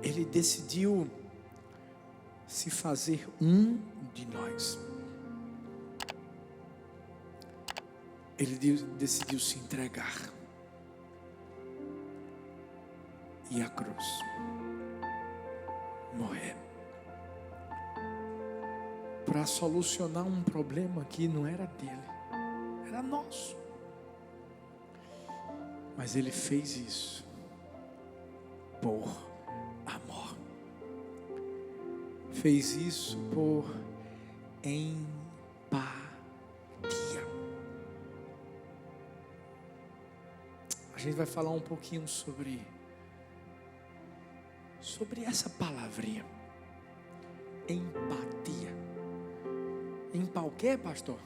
Ele decidiu se fazer um de nós. Ele decidiu se entregar. E a cruz. Morrer. Para solucionar um problema que não era dele. Era nosso. Mas ele fez isso. Por amor. Fez isso por empatia. A gente vai falar um pouquinho sobre essa palavrinha. Empatia. Empa o quê, pastor?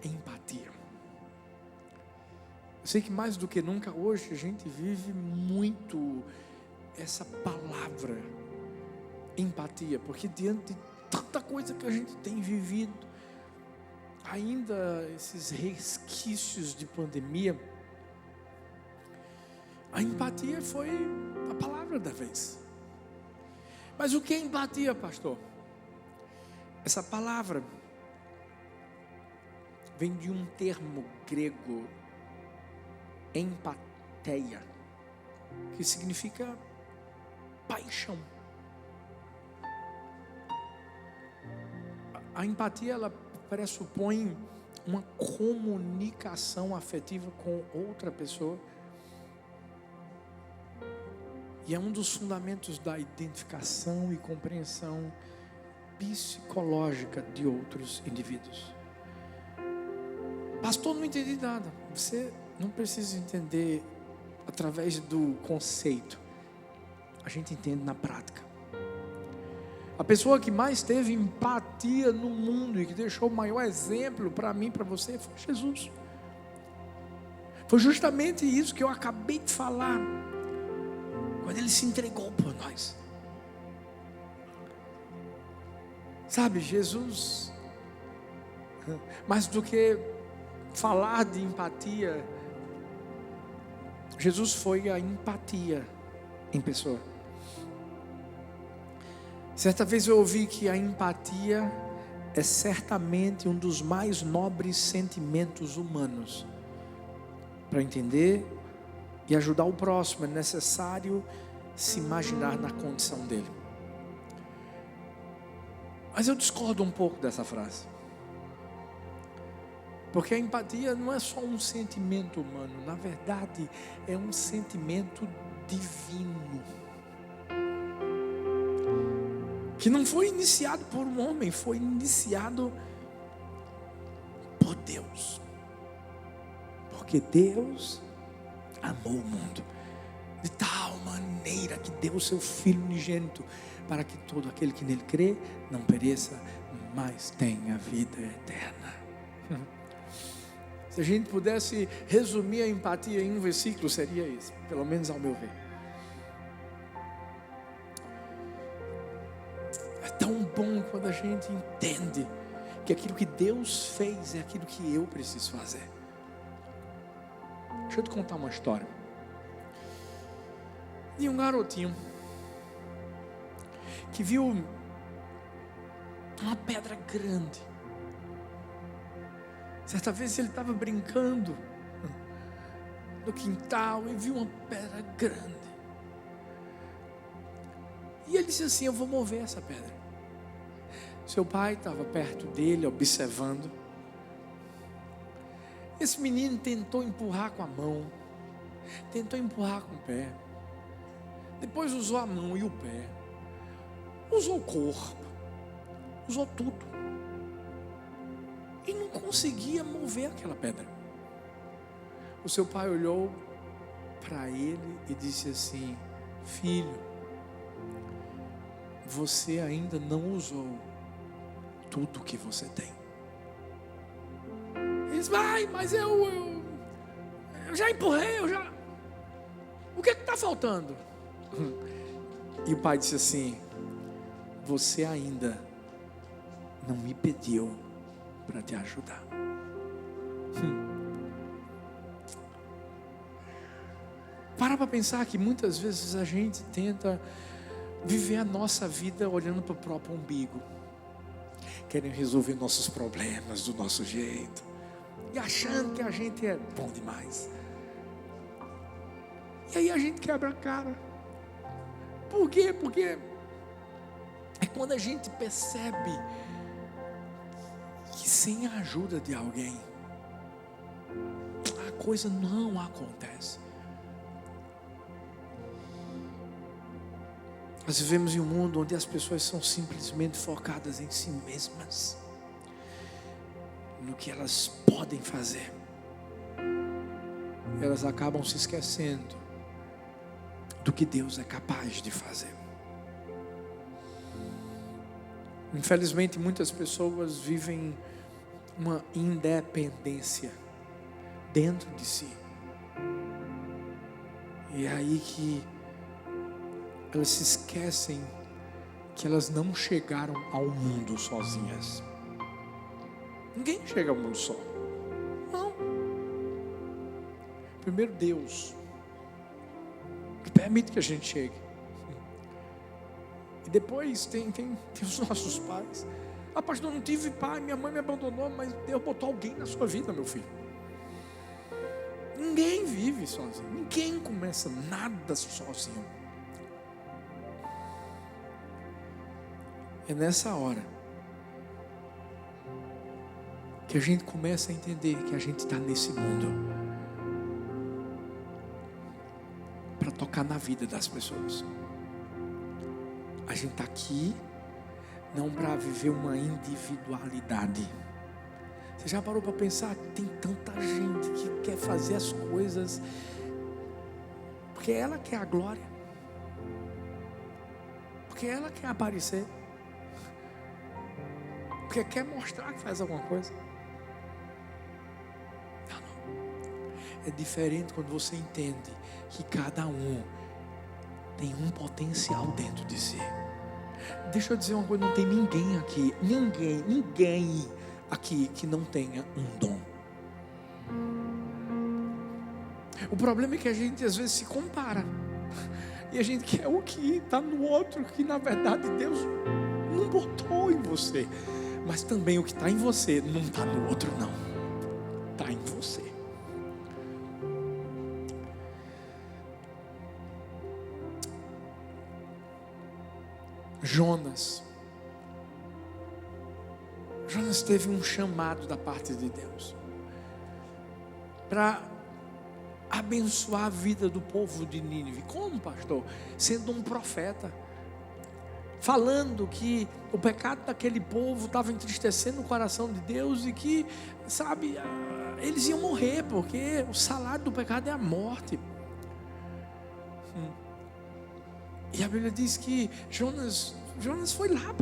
Empatia. Eu sei que mais do que nunca hoje a gente vive muito essa palavra empatia, porque diante de tanta coisa que a gente tem vivido, ainda esses resquícios de pandemia, a empatia foi a palavra da vez. Mas o que é empatia, pastor? Essa palavra vem de um termo grego, empatheia, que significa paixão. A empatia, ela pressupõe uma comunicação afetiva com outra pessoa. E é um dos fundamentos da identificação e compreensão psicológica de outros indivíduos. Pastor, não entendi nada. Você não precisa entender através do conceito. A gente entende na prática. A pessoa que mais teve empatia no mundo e que deixou o maior exemplo para mim, para você, foi Jesus. Foi justamente isso que eu acabei de falar, quando ele se entregou por nós. Sabe, Jesus, mais do que falar de empatia, Jesus foi a empatia em pessoa. Certa vez eu ouvi que a empatia é certamente um dos mais nobres sentimentos humanos. Para entender e ajudar o próximo, é necessário se imaginar na condição dele. Mas eu discordo um pouco dessa frase. Porque a empatia não é só um sentimento humano, na verdade é um sentimento divino. Que não foi iniciado por um homem, foi iniciado por Deus. Porque Deus amou o mundo de tal maneira que deu o seu Filho unigênito, para que todo aquele que nele crê não pereça, mas tenha vida eterna. Se a gente pudesse resumir a empatia em um versículo, seria esse, pelo menos ao meu ver. É tão bom quando a gente entende que aquilo que Deus fez é aquilo que eu preciso fazer. Deixa eu te contar uma história. De um garotinho que viu uma pedra grande. Certa vez ele estava brincando no quintal e viu uma pedra grande. E ele disse assim: eu vou mover essa pedra. Seu pai estava perto dele, observando. Esse menino tentou empurrar com a mão, tentou empurrar com o pé, depois usou a mão e o pé, usou o corpo, usou tudo, e não conseguia mover aquela pedra. O seu pai olhou para ele e disse assim: filho, você ainda não usou tudo que você tem. Ele disse: mas eu já empurrei, o que está faltando? E o pai disse assim: você ainda não me pediu para te ajudar. Para pensar que muitas vezes a gente tenta viver a nossa vida olhando para o próprio umbigo, querem resolver nossos problemas do nosso jeito e achando que a gente é bom demais. E aí a gente quebra a cara. Por quê? Porque é quando a gente percebe que sem a ajuda de alguém a coisa não acontece. Nós vivemos em um mundo onde as pessoas são simplesmente focadas em si mesmas, no que elas podem fazer. Elas acabam se esquecendo do que Deus é capaz de fazer. Infelizmente, muitas pessoas vivem uma independência dentro de si. E é aí que elas se esquecem que elas não chegaram ao mundo sozinhas. Ninguém chega ao mundo só. Não. Primeiro Deus que permite que a gente chegue. E depois tem os nossos pais. Ah, pastor, não tive pai, minha mãe me abandonou, mas Deus botou alguém na sua vida, meu filho. Ninguém vive sozinho. Ninguém começa nada sozinho. É nessa hora que a gente começa a entender que a gente está nesse mundo para tocar na vida das pessoas. A gente está aqui não para viver uma individualidade. Você já parou para pensar que tem tanta gente que quer fazer as coisas porque ela quer a glória, porque ela quer aparecer, porque quer mostrar que faz alguma coisa. Não. É diferente quando você entende que cada um tem um potencial dentro de si. Deixa eu dizer uma coisa, não tem ninguém aqui, ninguém aqui que não tenha um dom. O problema é que a gente às vezes se compara e a gente quer o que está no outro, que na verdade Deus não botou em você. Mas também o que está em você não está no outro, não. Está em você. Jonas teve um chamado da parte de Deus para abençoar a vida do povo de Nínive. Como, pastor? Sendo um profeta, falando que o pecado daquele povo estava entristecendo o coração de Deus e que, sabe, eles iam morrer, porque o salário do pecado é a morte. E a Bíblia diz que Jonas foi lá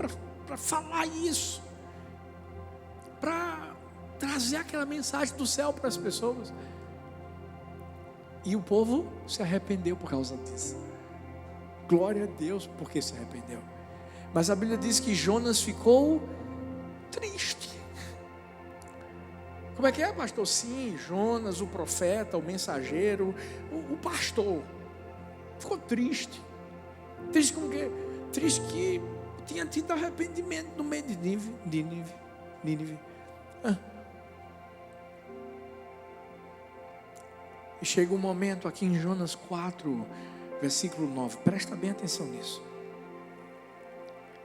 para falar isso, para trazer aquela mensagem do céu para as pessoas. E o povo se arrependeu por causa disso. Glória a Deus porque se arrependeu. Mas a Bíblia diz que Jonas ficou triste. Como é que é, pastor? Sim, Jonas, o profeta, o mensageiro, o pastor, ficou triste. Triste com o quê? Triste que tinha tido arrependimento no meio de Nínive. E chega um momento aqui em Jonas 4, versículo 9. Presta bem atenção nisso.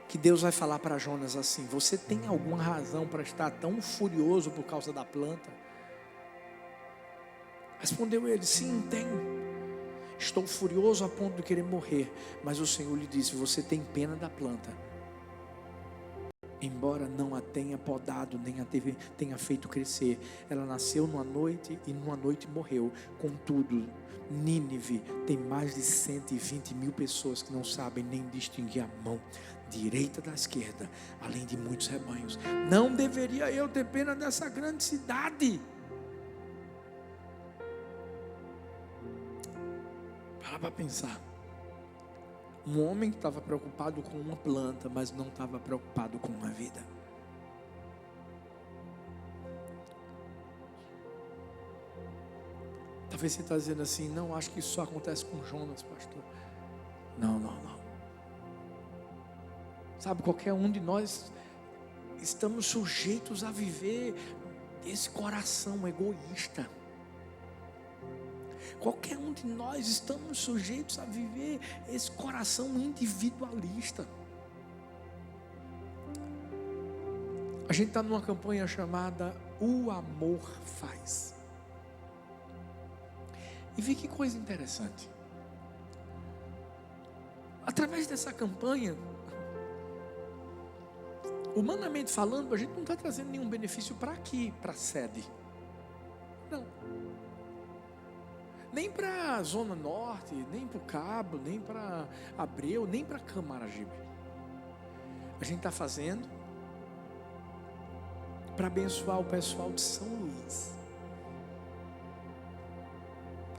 Que Deus vai falar para Jonas assim: você tem alguma razão para estar tão furioso por causa da planta? Respondeu ele: sim, tenho. Estou furioso a ponto de querer morrer. Mas o Senhor lhe disse: você tem pena da planta, embora não a tenha podado, nem a tenha feito crescer. Ela nasceu numa noite e numa noite morreu. Contudo, Nínive tem mais de 120 mil pessoas que não sabem nem distinguir a mão direita da esquerda, além de muitos rebanhos. Não deveria eu ter pena dessa grande cidade? Para pensar. Um homem que estava preocupado com uma planta, mas não estava preocupado com uma vida. Talvez você está dizendo assim: não, acho que isso só acontece com Jonas, pastor. Não, não, não. Sabe, qualquer um de nós estamos sujeitos a viver esse coração egoísta. Qualquer um de nós estamos sujeitos a viver esse coração individualista. A gente está numa campanha chamada O Amor Faz. E vi que coisa interessante. Através dessa campanha, humanamente falando, a gente não está trazendo nenhum benefício para aqui, para a sede. Não. Nem para a Zona Norte, nem para o Cabo, nem para Abreu, nem para Camaragibe. A gente está fazendo para abençoar o pessoal de São Luís.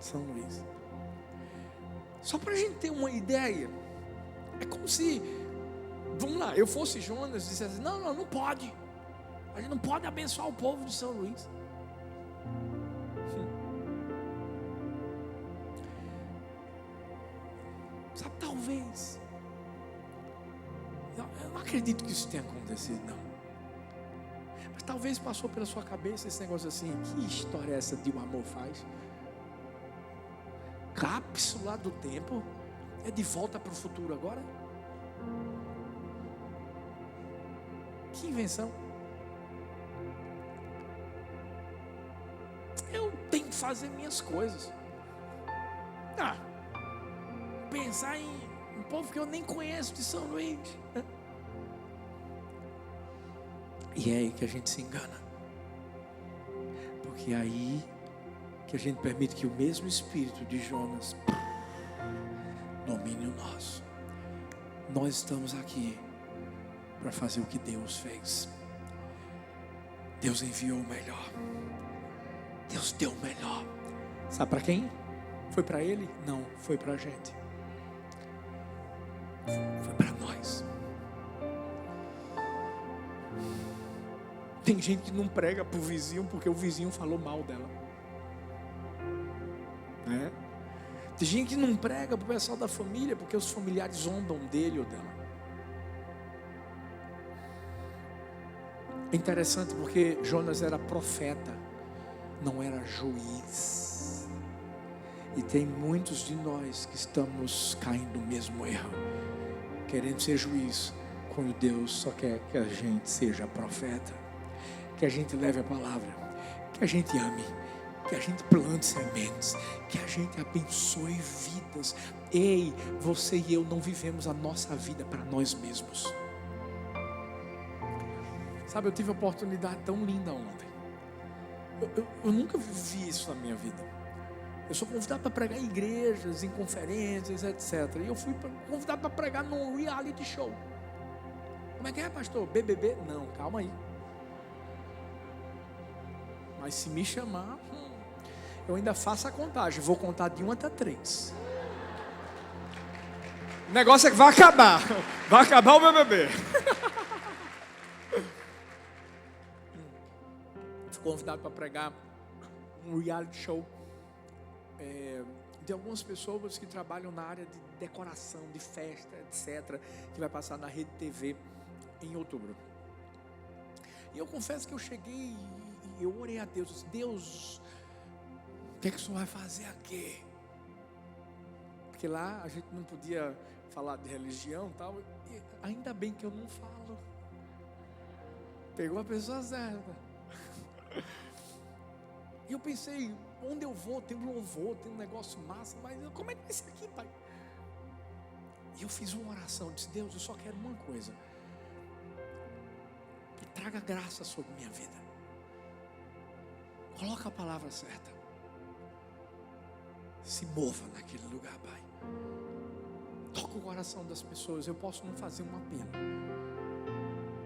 São Luís. Só para a gente ter uma ideia, é como se, vamos lá, eu fosse Jonas e dissesse: não, não pode. A gente não pode abençoar o povo de São Luís. Sabe, talvez. Eu não acredito que isso tenha acontecido, não. Mas talvez passou pela sua cabeça esse negócio assim: que história é essa de O Amor Faz? Cápsula do tempo? É de volta para o futuro agora? Que invenção. Eu tenho que fazer minhas coisas. Pensar em um povo que eu nem conheço de São Luís. E é aí que a gente se engana. Porque é aí que a gente permite que o mesmo espírito de Jonas domine o nosso. Nós estamos aqui para fazer o que Deus fez. Deus enviou o melhor. Deus deu o melhor. Sabe para quem? Foi para ele? Não, foi para a gente. Foi para nós. Tem gente que não prega para o vizinho porque o vizinho falou mal dela. Tem gente que não prega para o pessoal da família porque os familiares zombam dele ou dela. É interessante porque Jonas era profeta, não era juiz. E tem muitos de nós que estamos caindo no mesmo erro, querendo ser juiz, quando Deus só quer que a gente seja profeta, que a gente leve a palavra, que a gente ame, que a gente plante sementes, que a gente abençoe vidas. Ei, você e eu não vivemos a nossa vida para nós mesmos. Sabe, eu tive uma oportunidade tão linda ontem. Eu nunca vivi isso na minha vida. Eu sou convidado para pregar em igrejas, em conferências, etc. E eu fui convidado para pregar num reality show. Como é que é, pastor? BBB? Não, calma aí. Mas se me chamar, eu ainda faço a contagem. Vou contar de 1 até 3. O negócio é que vai acabar. Vai acabar o BBB. Fui convidado para pregar um reality show de algumas pessoas que trabalham na área de decoração, de festa, etc. Que vai passar na Rede TV em outubro. E eu confesso que eu cheguei e eu orei a Deus. Eu disse: Deus, o que é que o Senhor vai fazer aqui? Porque lá a gente não podia falar de religião e tal. E ainda bem que eu não falo. Pegou a pessoa certa. E eu pensei: onde eu vou tem um louvor, tem um negócio massa, mas como é que vai ser aqui, pai? E eu fiz uma oração, disse: Deus, eu só quero uma coisa, que traga graça sobre minha vida. Coloca a palavra certa. Se mova naquele lugar, pai. Toca o coração das pessoas. Eu posso não fazer um apelo,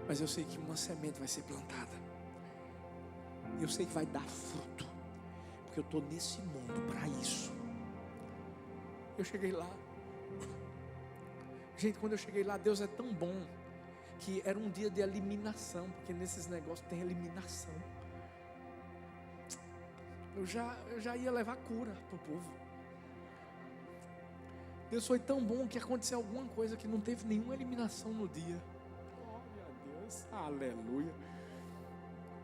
mas eu sei que uma semente vai ser plantada. Eu sei que vai dar fruto, porque eu estou nesse mundo para isso. Eu cheguei lá. Gente, quando eu cheguei lá, Deus é tão bom, que era um dia de eliminação, porque nesses negócios tem eliminação. eu já ia levar cura para o povo. Deus foi tão bom que aconteceu alguma coisa que não teve nenhuma eliminação no dia. Glória a Deus, aleluia.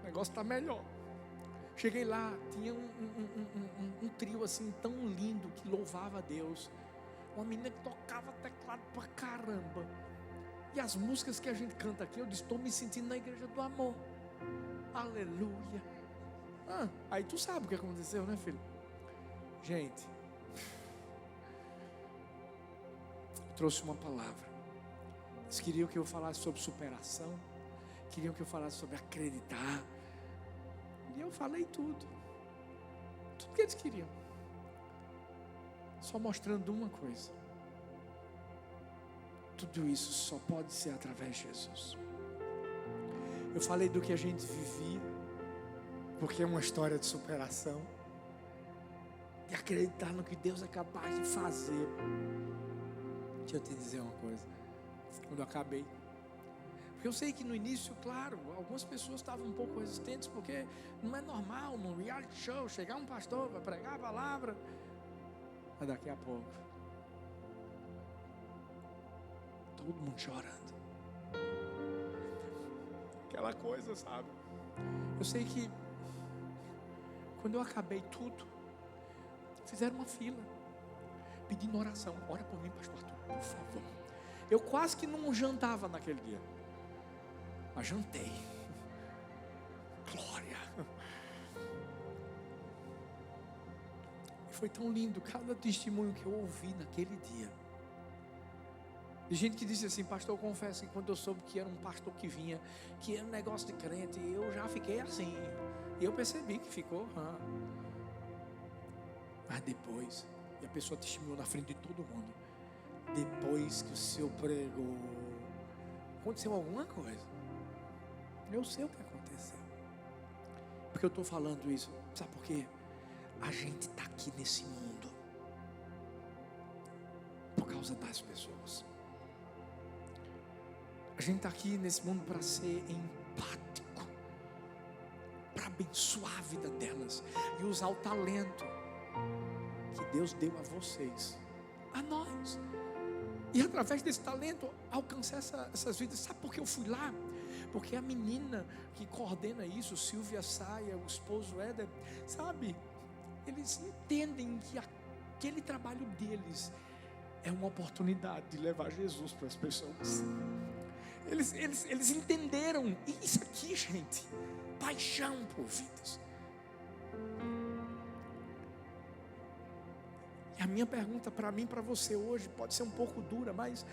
O negócio está melhor. Cheguei lá, tinha um trio assim tão lindo que louvava a Deus. Uma menina que tocava teclado pra caramba. E as músicas que a gente canta aqui, eu disse, estou me sentindo na igreja do amor. Aleluia. Aí tu sabe o que aconteceu, né, filho? Gente, trouxe uma palavra. Eles queriam que eu falasse sobre superação, queriam que eu falasse sobre acreditar. E eu falei tudo que eles queriam, só mostrando uma coisa: tudo isso só pode ser através de Jesus. Eu falei do que a gente vivia, porque é uma história de superação, de acreditar no que Deus é capaz de fazer. Deixa eu te dizer uma coisa, quando eu acabei, porque eu sei que no início, claro, algumas pessoas estavam um pouco resistentes, porque não é normal num reality show chegar um pastor para pregar a palavra. Mas daqui a pouco, todo mundo chorando, aquela coisa, sabe? Eu sei que quando eu acabei tudo, fizeram uma fila pedindo oração. Ora por mim, pastor Arthur, por favor. Eu quase que não jantava naquele dia, mas jantei. Glória. E foi tão lindo cada testemunho que eu ouvi naquele dia. De gente que disse assim: pastor, eu confesso que quando eu soube que era um pastor que vinha, que era um negócio de crente, eu já fiquei assim. E eu percebi que ficou. Mas depois, e a pessoa testemunhou na frente de todo mundo, depois que o Senhor pregou, aconteceu alguma coisa. Eu sei o que aconteceu. Porque eu estou falando isso, sabe por quê? A gente está aqui nesse mundo por causa das pessoas. A gente está aqui nesse mundo para ser empático, para abençoar a vida delas e usar o talento que Deus deu a vocês, a nós, e através desse talento alcançar essas vidas. Sabe por que eu fui lá? Porque a menina que coordena isso, Silvia Saia, o esposo Éder, sabe, eles entendem que aquele trabalho deles é uma oportunidade de levar Jesus para as pessoas. Eles entenderam isso aqui, gente, paixão por vidas. E a minha pergunta para mim, para você hoje, pode ser um pouco dura, mas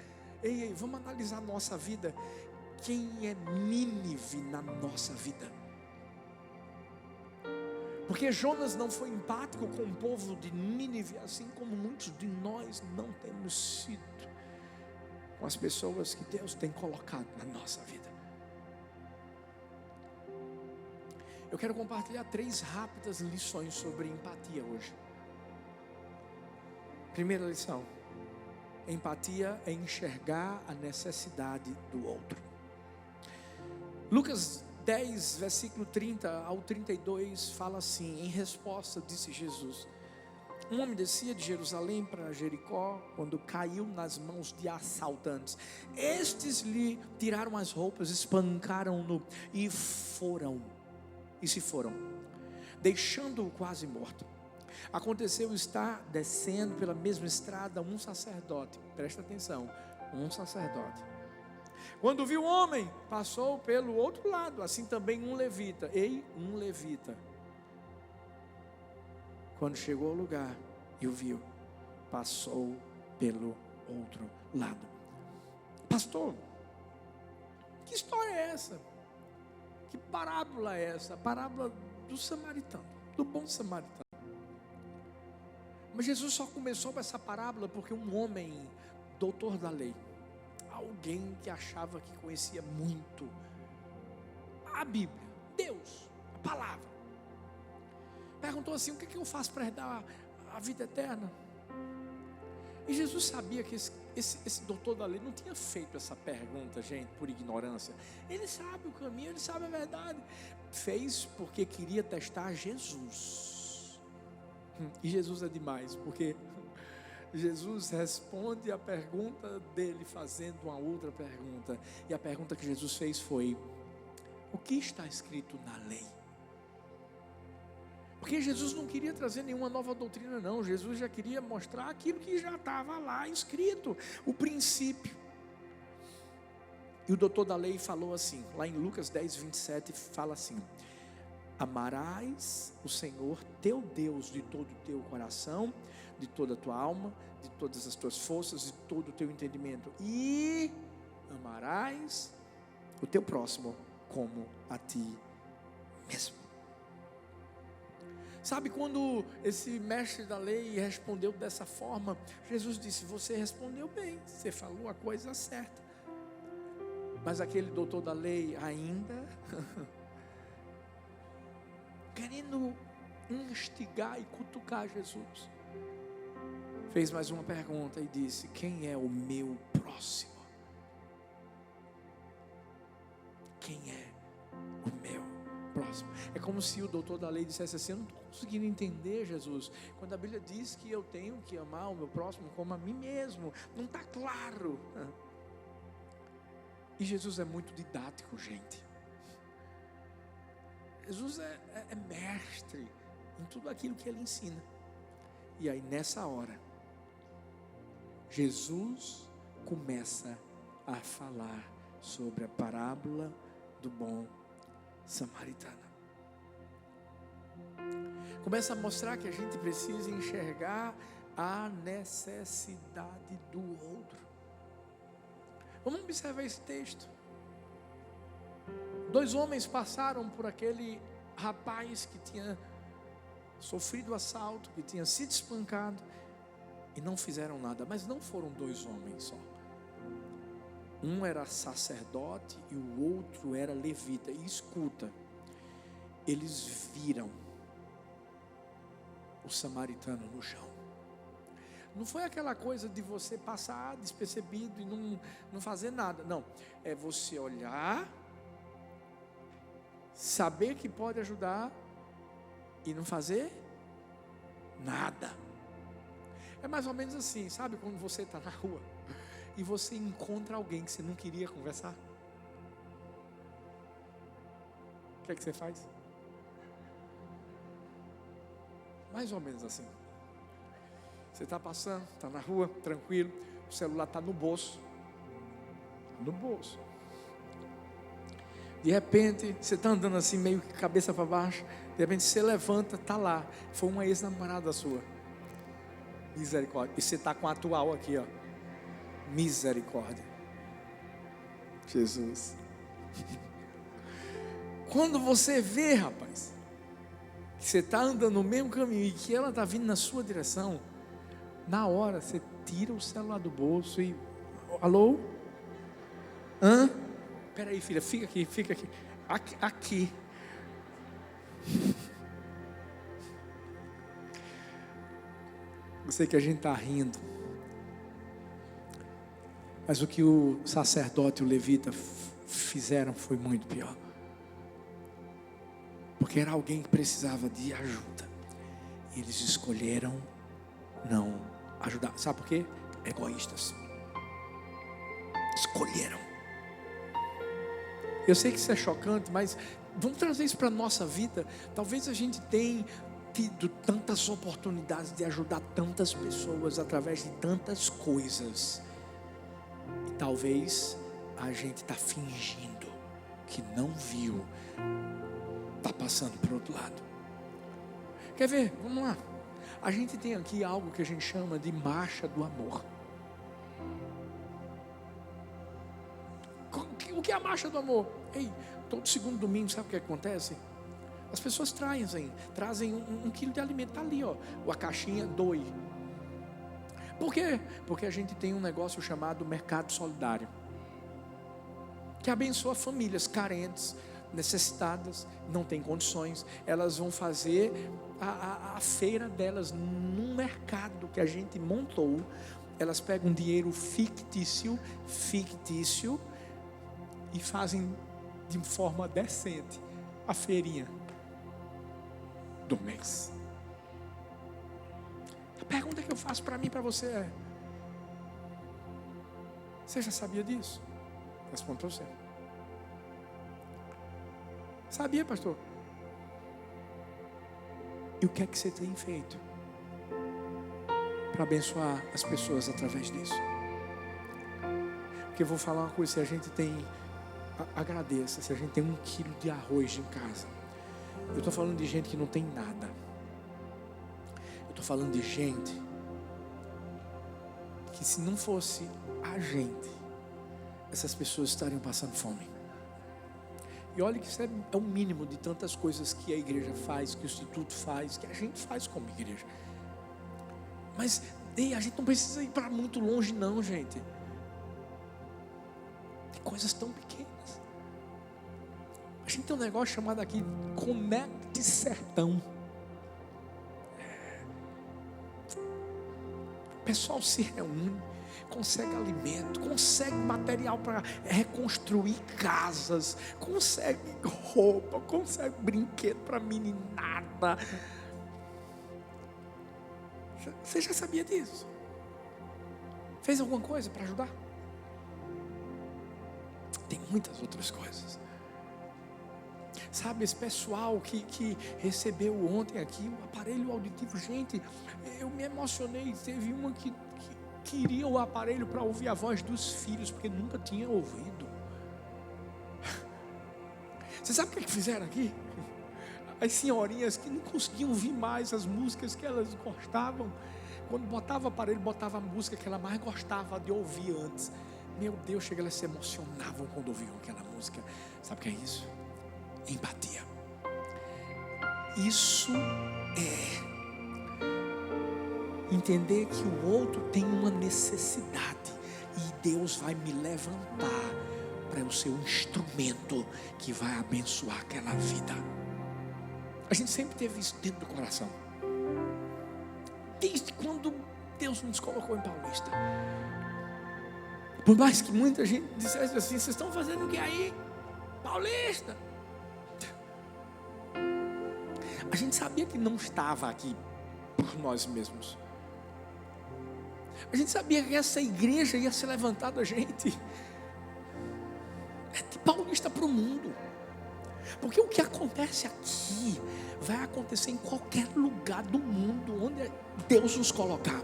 ei, vamos analisar a nossa vida. Quem é Nínive na nossa vida? Porque Jonas não foi empático com o povo de Nínive, assim como muitos de nós não temos sido com as pessoas que Deus tem colocado na nossa vida. Eu quero compartilhar 3 rápidas lições sobre empatia hoje. Primeira lição: empatia é enxergar a necessidade do outro. Lucas 10, versículo 30 ao 32 fala assim: em resposta disse Jesus: um homem descia de Jerusalém para Jericó quando caiu nas mãos de assaltantes. Estes lhe tiraram as roupas, espancaram-no e se foram, deixando-o quase morto. Aconteceu estar descendo pela mesma estrada um sacerdote, presta atenção, um sacerdote. Quando viu o homem, passou pelo outro lado, assim também um levita. Um levita. Quando chegou ao lugar e o viu, passou pelo outro lado. Pastor, que história é essa? Que parábola é essa? A parábola do samaritano, do bom samaritano. Mas Jesus só começou com essa parábola porque um homem, doutor da lei, alguém que achava que conhecia muito a Bíblia, Deus, a palavra, perguntou assim: o que eu faço para herdar a vida eterna? E Jesus sabia que esse doutor da lei não tinha feito essa pergunta, gente, por ignorância. Ele sabe o caminho, ele sabe a verdade. Fez porque queria testar Jesus. E Jesus é demais, porque Jesus responde a pergunta dele fazendo uma outra pergunta. E a pergunta que Jesus fez foi: o que está escrito na lei? Porque Jesus não queria trazer nenhuma nova doutrina, não. Jesus já queria mostrar aquilo que já estava lá escrito, o princípio. E o doutor da lei falou assim, lá em Lucas 10, 27, fala assim: amarás o Senhor teu Deus de todo o teu coração, de toda a tua alma, de todas as tuas forças, de todo o teu entendimento, e amarás o teu próximo como a ti mesmo. Sabe, quando esse mestre da lei respondeu dessa forma, Jesus disse: você respondeu bem, você falou a coisa certa. Mas aquele doutor da lei ainda querendo instigar e cutucar Jesus, fez mais uma pergunta e disse: quem é o meu próximo? Quem é o meu próximo? É como se o doutor da lei dissesse assim: eu não estou conseguindo entender, Jesus, quando a Bíblia diz que eu tenho que amar o meu próximo como a mim mesmo, não está claro. E Jesus é muito didático, gente. Jesus é mestre em tudo aquilo que ele ensina. E aí nessa hora, Jesus começa a falar sobre a parábola do bom samaritano. Começa a mostrar que a gente precisa enxergar a necessidade do outro. Vamos observar esse texto. 2 homens passaram por aquele rapaz que tinha sofrido assalto, que tinha sido espancado, e não fizeram nada. Mas não foram 2 homens só. Um era sacerdote e o outro era levita. E escuta, eles viram o samaritano no chão. Não foi aquela coisa de você passar despercebido e não fazer nada. Não, é você olhar, saber que pode ajudar e não fazer nada. É mais ou menos assim, sabe, quando você está na rua e você encontra alguém que você não queria conversar, o que é que você faz? Mais ou menos assim. Você está passando, está na rua, tranquilo, o celular está no bolso. No bolso. De repente, você está andando assim, meio que cabeça para baixo. De repente, você levanta, está lá. Foi uma ex-namorada sua. Misericórdia. E você está com a atual aqui, ó. Misericórdia. Jesus. Quando você vê, rapaz, que você está andando no mesmo caminho e que ela está vindo na sua direção, na hora você tira o celular do bolso e: alô? Hã? Peraí, filha, fica aqui. Aqui. Eu sei que a gente está rindo, mas o que o sacerdote e o levita fizeram foi muito pior. Porque era alguém que precisava de ajuda. E eles escolheram não ajudar. Sabe por quê? Egoístas. Escolheram. Eu sei que isso é chocante, mas vamos trazer isso para a nossa vida. Talvez a gente tenha tido tantas oportunidades de ajudar tantas pessoas através de tantas coisas. E talvez a gente está fingindo que não viu. Está passando para o outro lado. Quer ver? Vamos lá. A gente tem aqui algo que a gente chama de marcha do amor. O que é a marcha do amor? Ei, todo segundo domingo, sabe o que acontece? As pessoas trazem um quilo de alimento, está ali, ó, a caixinha, doe. Por quê? Porque a gente tem um negócio chamado mercado solidário, que abençoa famílias carentes, necessitadas, não têm condições. Elas vão fazer a feira delas num mercado que a gente montou. Elas pegam um dinheiro fictício e fazem de forma decente a feirinha do mês. pergunta que eu faço para mim e para você é: você já sabia disso? Respondo para você. Sabia, pastor? E o que é que você tem feito para abençoar as pessoas através disso? Porque eu vou falar uma coisa: se a gente tem, agradeça, se a gente tem 1 quilo de arroz em casa. Eu estou falando de gente que não tem nada. Eu estou falando de gente que, se não fosse a gente, essas pessoas estariam passando fome. E olha que isso é o mínimo de tantas coisas que a igreja faz, que o instituto faz, que a gente faz como igreja. Mas a gente não precisa ir para muito longe não, gente. Tem coisas tão pequenas. A gente tem um negócio chamado aqui Conecte Sertão. O pessoal se reúne, consegue alimento, consegue material para reconstruir casas, consegue roupa, consegue brinquedo para meninada. Você já sabia disso? Fez alguma coisa para ajudar? Tem muitas outras coisas. Sabe, esse pessoal que recebeu ontem aqui o aparelho auditivo, gente, eu me emocionei. Teve uma que queria o aparelho para ouvir a voz dos filhos, porque nunca tinha ouvido. Você sabe o que fizeram aqui? As senhorinhas que não conseguiam ouvir mais as músicas que elas gostavam, quando botava o aparelho, botava a música que ela mais gostava de ouvir antes. Meu Deus, chega, elas se emocionavam quando ouviam aquela música. Sabe o que é isso? Empatia. Isso é entender que o outro tem uma necessidade e Deus vai me levantar para eu ser um instrumento que vai abençoar aquela vida. A gente sempre teve isso dentro do coração, desde quando Deus nos colocou em Paulista. Por mais que muita gente dissesse assim: vocês estão fazendo o que aí, Paulista? A gente sabia que não estava aqui por nós mesmos. A gente sabia que essa igreja ia ser levantada da gente. É de Paulista para o mundo. Porque o que acontece aqui vai acontecer em qualquer lugar do mundo onde Deus nos colocar.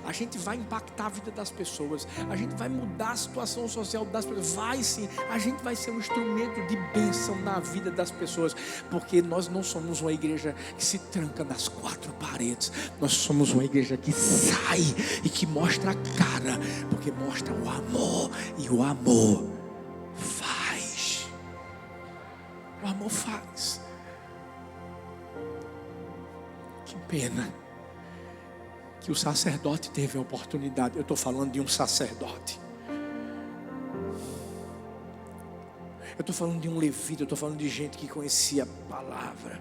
A gente vai impactar a vida das pessoas, a gente vai mudar a situação social das pessoas. Vai sim, a gente vai ser um instrumento de bênção na vida das pessoas. Porque nós não somos uma igreja que se tranca nas 4 paredes. Nós somos uma igreja que sai e que mostra a cara, porque mostra o amor. E o amor faz. O amor faz. Que pena que o sacerdote teve a oportunidade. Eu estou falando de um sacerdote. Eu estou falando de um levita. Eu estou falando de gente que conhecia a palavra.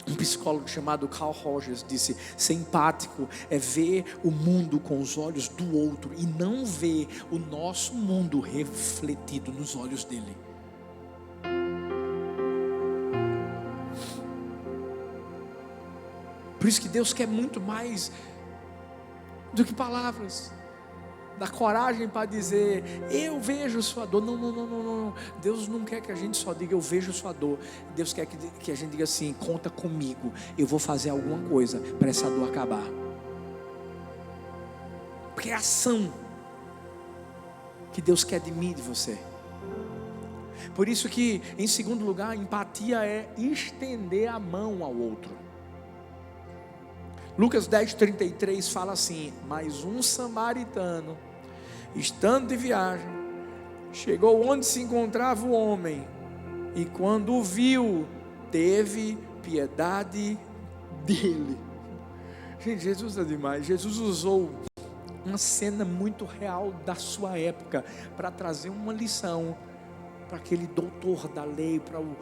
Um psicólogo chamado Carl Rogers disse: ser empático é ver o mundo com os olhos do outro e não ver o nosso mundo refletido nos olhos dele. Por isso que Deus quer muito mais do que palavras. Dá coragem para dizer: eu vejo sua dor. Não. Deus não quer que a gente só diga: eu vejo sua dor. Deus quer que a gente diga assim: conta comigo, eu vou fazer alguma coisa para essa dor acabar. Porque é ação que Deus quer de mim e de você. Por isso que, em segundo lugar, empatia é estender a mão ao outro. Lucas 10:33 fala assim: mas um samaritano, estando de viagem, chegou onde se encontrava o homem, e quando o viu, teve piedade dele. Gente, Jesus é demais. Jesus usou uma cena muito real da sua época para trazer uma lição para aquele doutor da lei, para o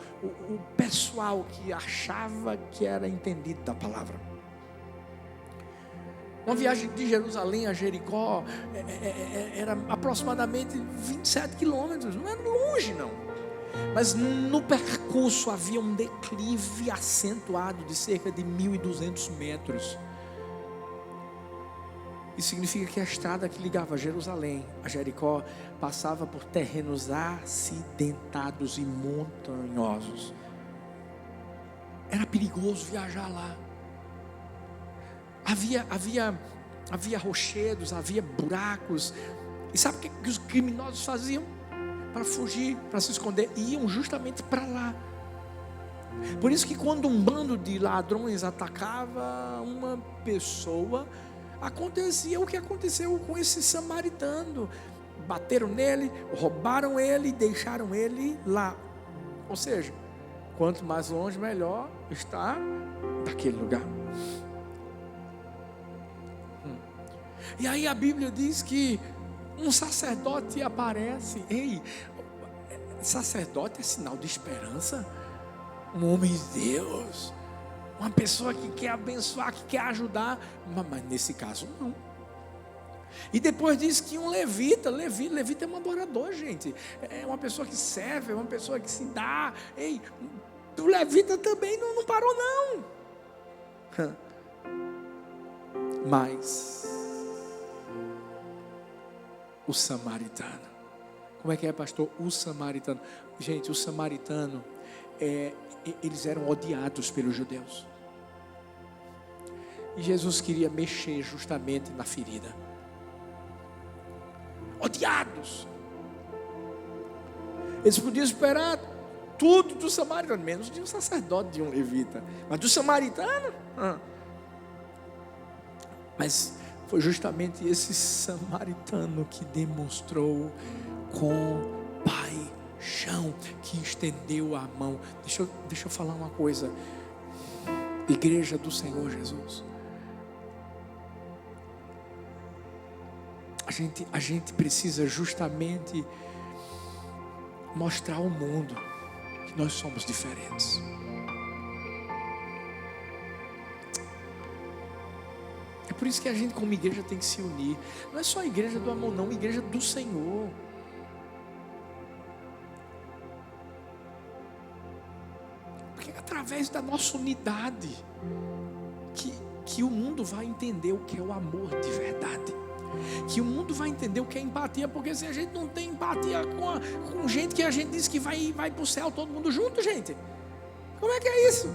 pessoal que achava que era entendido da palavra. Uma viagem de Jerusalém a Jericó era aproximadamente 27 quilômetros, não era longe não. Mas no percurso havia um declive acentuado de cerca de 1.200 metros. Isso significa que a estrada que ligava Jerusalém a Jericó passava por terrenos acidentados e montanhosos. Era perigoso viajar lá. Havia rochedos, havia buracos. E sabe o que os criminosos faziam? Para fugir, para se esconder, iam justamente para lá. Por isso que quando um bando de ladrões atacava uma pessoa, acontecia o que aconteceu com esse samaritano. Bateram nele, roubaram ele e deixaram ele lá. Ou seja, quanto mais longe, melhor está daquele lugar. E aí a Bíblia diz que um sacerdote aparece. Ei, sacerdote é sinal de esperança. Um homem de Deus, uma pessoa que quer abençoar, que quer ajudar. Mas nesse caso não. E depois diz que um levita é um adorador, gente. É uma pessoa que serve, é uma pessoa que se dá. Ei, o levita também não parou não. Mas o samaritano, como é que é, pastor? O samaritano, gente, o samaritano, eles eram odiados pelos judeus. E Jesus queria mexer justamente na ferida. Odiados. Eles podiam esperar tudo do samaritano, menos de um sacerdote, de um levita, mas do samaritano. Mas foi justamente esse samaritano que demonstrou compaixão, que estendeu a mão. Deixa eu falar uma coisa. Igreja do Senhor Jesus, a gente precisa justamente mostrar ao mundo que nós somos diferentes. É por isso que a gente como igreja tem que se unir. Não é só a igreja do amor não, a igreja do Senhor. Porque é através da nossa unidade que o mundo vai entender o que é o amor de verdade. Que o mundo vai entender o que é empatia. Porque se a gente não tem empatia com gente que a gente diz que vai para o céu todo mundo junto, gente, como é que é isso?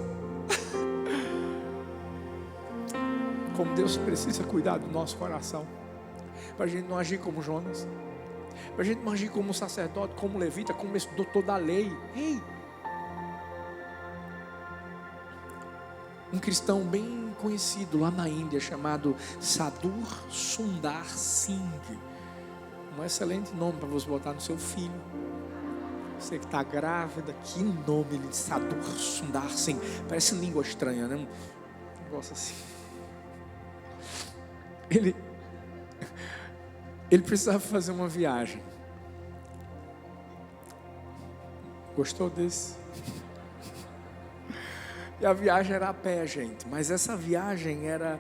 Como Deus precisa cuidar do nosso coração, para a gente não agir como Jonas, para a gente não agir como sacerdote, como levita, como esse doutor da lei. Ei, um cristão bem conhecido lá na Índia, chamado Sadhu Sundar Singh, um excelente nome para você botar no seu filho. Você que está grávida, que nome ele de Sadhu Sundar Singh, parece língua estranha, né? Um negócio assim. Ele precisava fazer uma viagem. Gostou desse? E a viagem era a pé, gente. Mas essa viagem era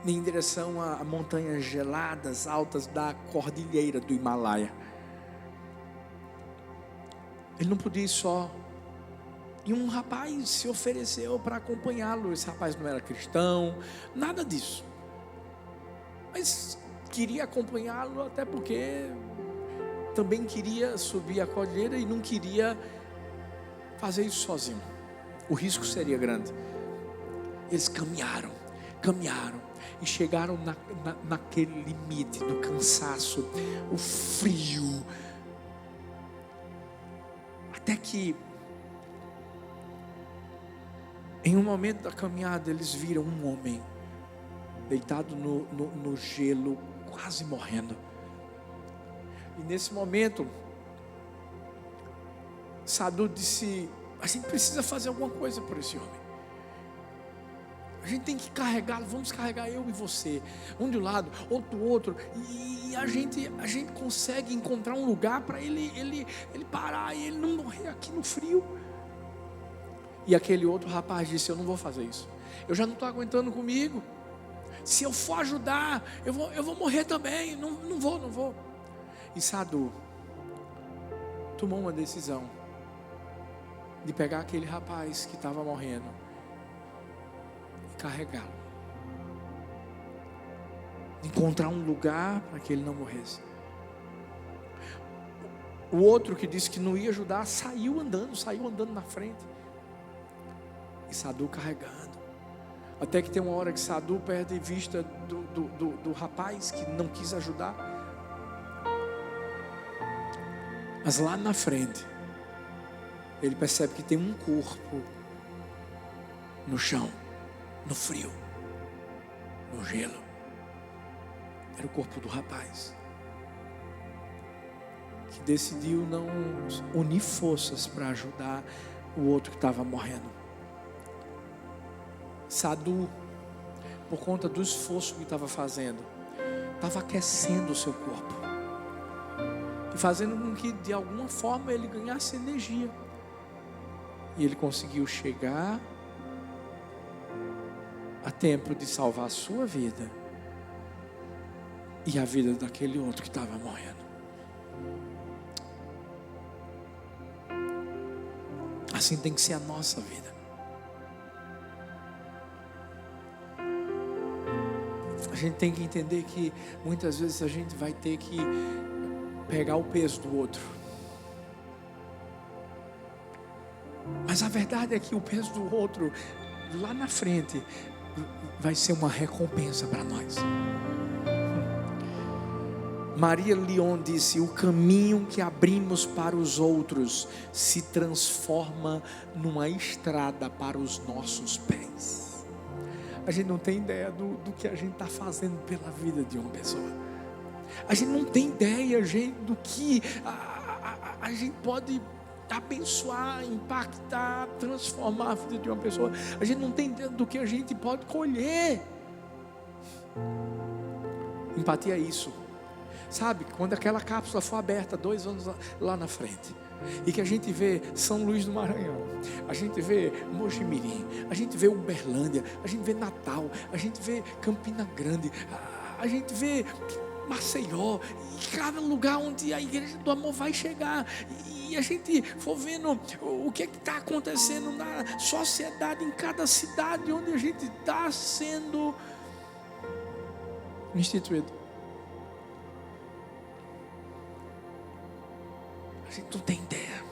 em direção a montanhas geladas, altas da cordilheira do Himalaia. Ele não podia ir só. E um rapaz se ofereceu para acompanhá-lo. Esse rapaz não era cristão, nada disso. Mas queria acompanhá-lo, até porque também queria subir a cordilheira e não queria fazer isso sozinho. O risco seria grande. Eles caminharam e chegaram naquele limite do cansaço, o frio, até que em um momento da caminhada eles viram um homem deitado no gelo, quase morrendo. E nesse momento Sadhu disse: a gente precisa fazer alguma coisa por esse homem. A gente tem que carregá-lo. Vamos carregar eu e você, um de um lado, outro do outro. E a gente consegue encontrar um lugar para ele parar e ele não morrer aqui no frio. E aquele outro rapaz disse: eu não vou fazer isso. Eu já não estou aguentando comigo. Se eu for ajudar, eu vou morrer também. Não vou. E Sadhu tomou uma decisão. de pegar aquele rapaz que estava morrendo e carregá-lo, de encontrar um lugar para que ele não morresse. O outro que disse que não ia ajudar, saiu andando na frente, e Sadu carregando, até que tem uma hora que Sadu perde vista do rapaz que não quis ajudar. Mas lá na frente ele percebe que tem um corpo no chão, no frio, no gelo. Era o corpo do rapaz que decidiu não unir forças para ajudar o outro que estava morrendo. Sadu, por conta do esforço que estava fazendo, estava aquecendo o seu corpo e fazendo com que de alguma forma ele ganhasse energia. E ele conseguiu chegar a tempo de salvar a sua vida e a vida daquele outro que estava morrendo. Assim tem que ser a nossa vida. A gente tem que entender que muitas vezes a gente vai ter que pegar o peso do outro. Mas a verdade é que o peso do outro, lá na frente, vai ser uma recompensa para nós. Maria Leon disse: o caminho que abrimos para os outros se transforma numa estrada para os nossos pés. A gente não tem ideia do que a gente está fazendo pela vida de uma pessoa. A gente não tem ideia, gente, do que a gente pode abençoar, impactar, transformar a vida de uma pessoa. A gente não tem ideia do que a gente pode colher. Empatia é isso. Sabe, quando aquela cápsula for aberta 2 anos lá na frente, e que a gente vê São Luís do Maranhão, a gente vê Mojimirim, a gente vê Uberlândia, a gente vê Natal, a gente vê Campina Grande, a gente vê Maceió, e cada lugar onde a igreja do amor vai chegar, e a gente for vendo o que está acontecendo na sociedade, em cada cidade onde a gente está sendo instituído. A gente não tem ideia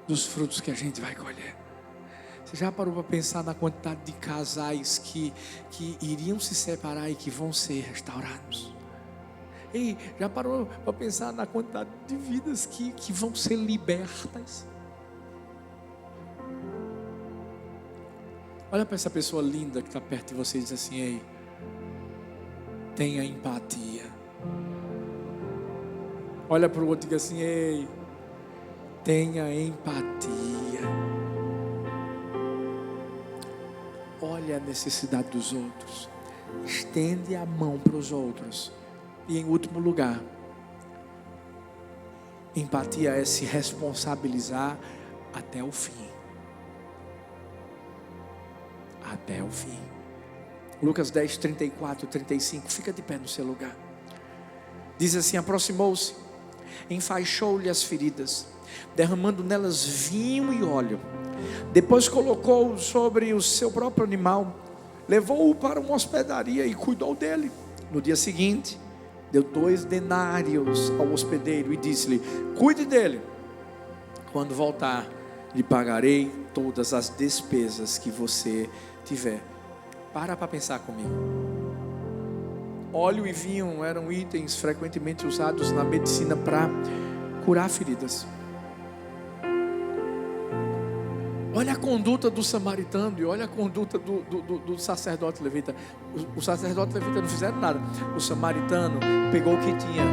dos frutos que a gente vai colher. Você já parou para pensar na quantidade de casais que iriam se separar e que vão ser restaurados? Ei, já parou para pensar na quantidade de vidas que vão ser libertas? Olha para essa pessoa linda que está perto de você e diz assim: ei, tenha empatia. Olha para o outro e diga assim: ei, tenha empatia. Olha a necessidade dos outros, estende a mão para os outros. E em último lugar, empatia é se responsabilizar até o fim. Até o fim. Lucas 10, 34, 35. Fica de pé no seu lugar. Diz assim: aproximou-se, enfaixou-lhe as feridas, derramando nelas vinho e óleo. Depois colocou-o sobre o seu próprio animal, levou-o para uma hospedaria e cuidou dele. No dia seguinte, deu 2 denários ao hospedeiro e disse-lhe: cuide dele. Quando voltar, lhe pagarei todas as despesas que você tiver. Para pensar comigo. Óleo e vinho eram itens frequentemente usados na medicina para curar feridas. Olha a conduta do samaritano e olha a conduta do sacerdote levita. O sacerdote levita não fizeram nada. O samaritano pegou o que tinha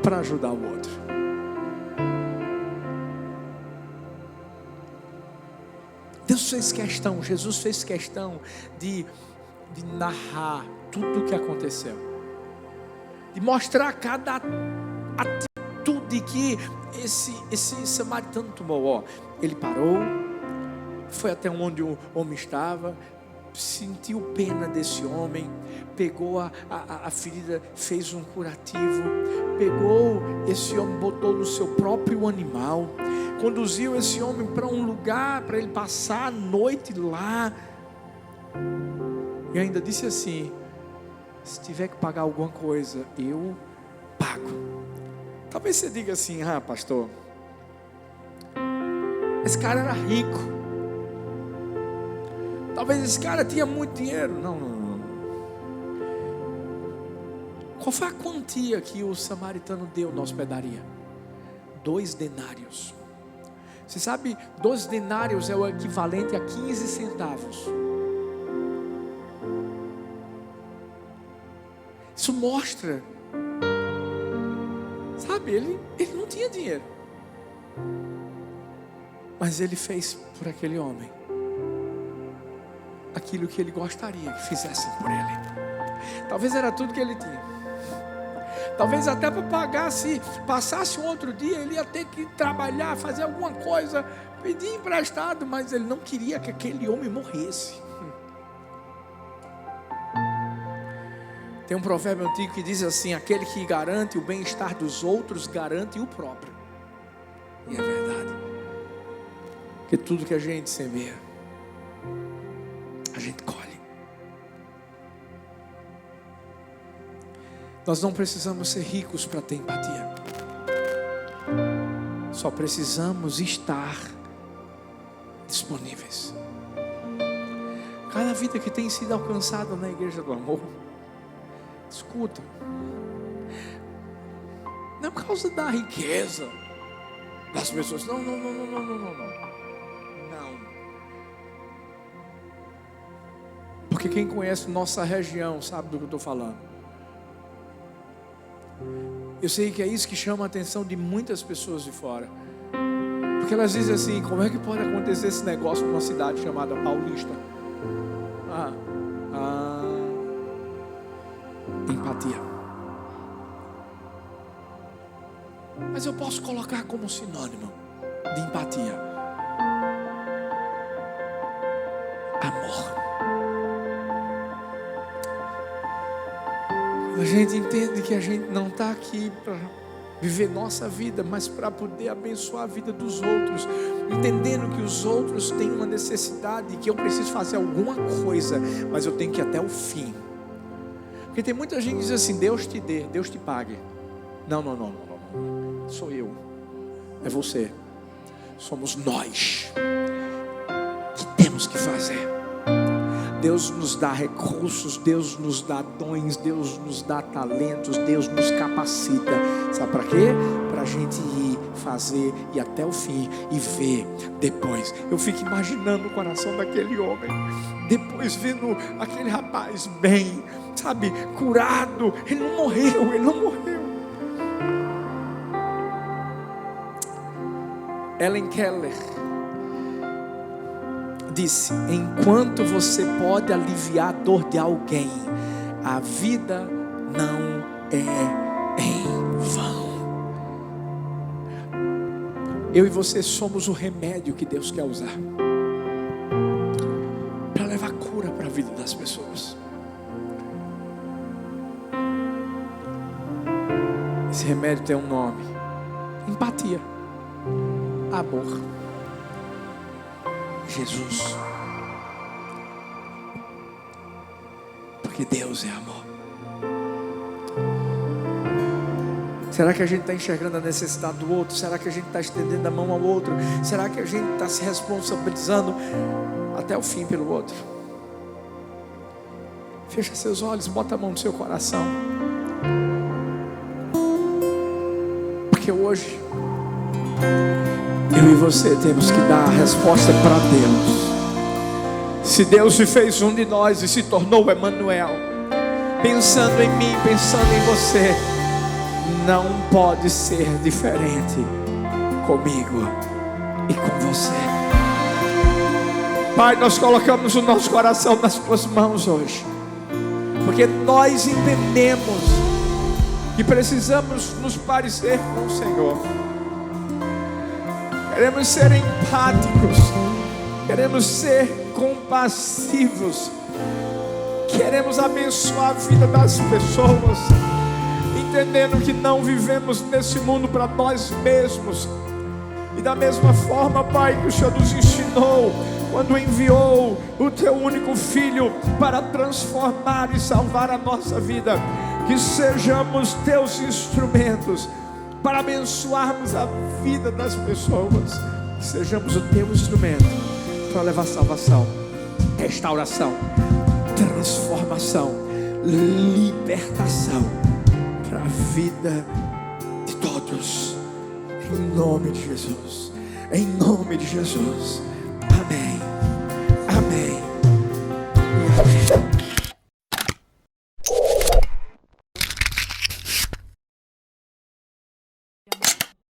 para ajudar o outro. Deus fez questão, Jesus fez questão de narrar tudo o que aconteceu, de mostrar cada atitude que esse samaritano tomou. Ele parou, foi até onde o homem estava, sentiu pena desse homem, pegou a ferida, fez um curativo, pegou esse homem, botou no seu próprio animal, conduziu esse homem para um lugar para ele passar a noite lá, e ainda disse assim: se tiver que pagar alguma coisa, eu pago. Talvez você diga assim: ah, pastor, esse cara era rico, talvez esse cara tinha muito dinheiro. Não. Qual foi a quantia que o samaritano deu na hospedaria? 2 denários. Você sabe, 2 denários é o equivalente a 15 centavos. Isso mostra, sabe, ele não tinha dinheiro, mas ele fez por aquele homem aquilo que ele gostaria que fizessem por ele. Talvez era tudo que ele tinha. Talvez até para pagar, se passasse um outro dia, ele ia ter que trabalhar, fazer alguma coisa, pedir emprestado, mas ele não queria que aquele homem morresse. Tem um provérbio antigo que diz assim: aquele que garante o bem-estar dos outros, garante o próprio. E é verdade, porque tudo que a gente semeia, a gente colhe. Nós não precisamos ser ricos para ter empatia, só precisamos estar disponíveis. Cada vida que tem sido alcançada na Igreja do Amor, escuta, não é por causa da riqueza das pessoas, não. Porque quem conhece nossa região sabe do que eu estou falando. Eu sei que é isso que chama a atenção de muitas pessoas de fora, porque elas dizem assim: como é que pode acontecer esse negócio numa cidade chamada Paulista? Empatia. Mas eu posso colocar como sinônimo de empatia amor. A gente entende que a gente não está aqui para viver nossa vida, mas para poder abençoar a vida dos outros, entendendo que os outros têm uma necessidade, que eu preciso fazer alguma coisa, mas eu tenho que ir até o fim. Porque tem muita gente que diz assim: Deus te dê, Deus te pague. Não. Sou eu, é você, somos nós que temos que fazer. Deus nos dá recursos, Deus nos dá dons, Deus nos dá talentos, Deus nos capacita. Sabe para quê? Para a gente ir, fazer e até o fim e ver depois. Eu fico imaginando o coração daquele homem, depois vendo aquele rapaz bem, sabe, curado. Ele não morreu. Helen Keller disse: enquanto você pode aliviar a dor de alguém, a vida não é em vão. Eu e você somos o remédio que Deus quer usar para levar cura para a vida das pessoas. Esse remédio tem um nome: empatia, amor. Jesus, porque Deus é amor. Será que a gente está enxergando a necessidade do outro? Será que a gente está estendendo a mão ao outro? Será que a gente está se responsabilizando até o fim pelo outro? Fecha seus olhos, bota a mão no seu coração, porque hoje eu e você temos que dar a resposta para Deus. Se Deus se fez um de nós e se tornou Emanuel, pensando em mim, pensando em você, não pode ser diferente comigo e com você. Pai, nós colocamos o nosso coração nas tuas mãos hoje, porque nós entendemos que precisamos nos parecer com o Senhor. Queremos ser empáticos, queremos ser compassivos, Queremos abençoar a vida das pessoas, entendendo que não vivemos nesse mundo para nós mesmos. E da mesma forma, Pai, que o Senhor nos ensinou quando enviou o Teu único Filho para transformar e salvar a nossa vida, que sejamos Teus instrumentos para abençoarmos a vida das pessoas, que sejamos o Teu instrumento para levar salvação, restauração, transformação, libertação para a vida de todos, em nome de Jesus, em nome de Jesus.